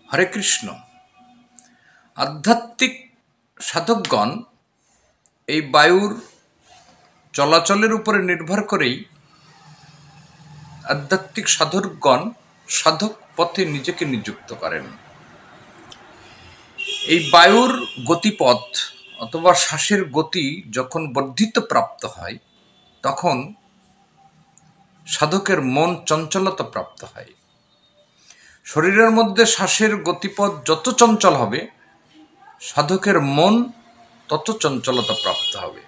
হরে কৃষ্ণ। আধ্যাত্মিক সাধকগণ এই বায়ুর চলাচলের উপরে নির্ভর করেই আধ্যাত্মিক সাধকগণ সাধক পথে নিজেকে নিযুক্ত করেন। এই বায়ুর গতিপথ অথবা শ্বাসের গতি যখন বর্ধিত প্রাপ্ত হয় তখন সাধকের মন চঞ্চলতা প্রাপ্ত হয়। শরীরের মধ্যে শ্বাসের গতিপথ যত চঞ্চল হবে সাধকের মন তত চঞ্চলতা প্রাপ্ত হবে।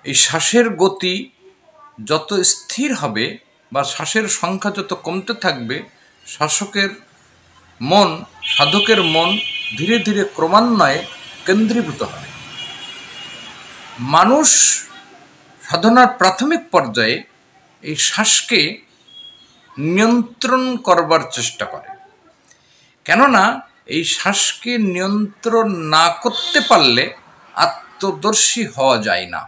এই শ্বাসের গতি যত স্থির হবে বা শ্বাসের সংখ্যা যত কমতে থাকবে সাধকের মন ধীরে ধীরে ক্রমান্বয়ে কেন্দ্রীভূত হবে। মানুষ সাধনার প্রাথমিক পর্যায়ে এই শ্বাসকে নিয়ন্ত্রণ করবার চেষ্টা করে, কেননা এই শ্বাসকে নিয়ন্ত্রণ না করতে পারলে আত্মদর্শী হওয়া যায় না।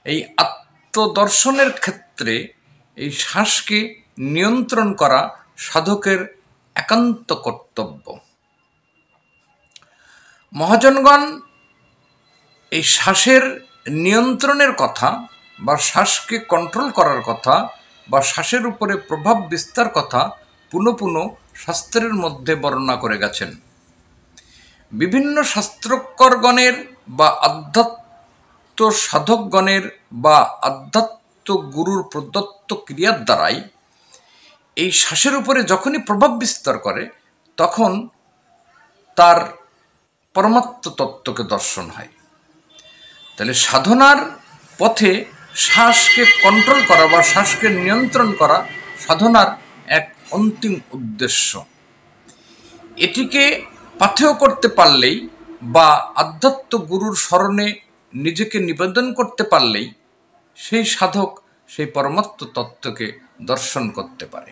এই আত্মদর্শনের ক্ষেত্রে এই শ্বাসকে নিয়ন্ত্রণ করা সাধকের একান্ত কর্তব্য। মহাজনগণ এই শ্বাসের নিয়ন্ত্রণের কথা বা শ্বাসকে কন্ট্রোল করার কথা বা শ্বাসের উপরে প্রভাব বিস্তার কথা পুনঃ পুনঃ শাস্ত্রের মধ্যে বর্ণনা করে গেছেন। বিভিন্ন শাস্ত্রকরগণের বা আধ্যাত্ম সাধকগণের বা আধ্যাত্ম গুরুর প্রদত্ত ক্রিয়ার দ্বারাই এই শ্বাসের উপরে যখনই প্রভাব বিস্তার করে তখন তার পরমাত্ম তত্ত্বকে দর্শন হয়। তাহলে সাধনার পথে শ্বাসকে কন্ট্রোল করা বা শ্বাসকে নিয়ন্ত্রণ করা সাধনার এক অন্তিম উদ্দেশ্য। এটিকে পাথেয় করতে পারলেই বা আধ্যাত্ম গুরুর শরণে নিজেকে নিবেদন করতে পারলেই সেই সাধক সেই পরমাত্ম তত্ত্বকে দর্শন করতে পারে।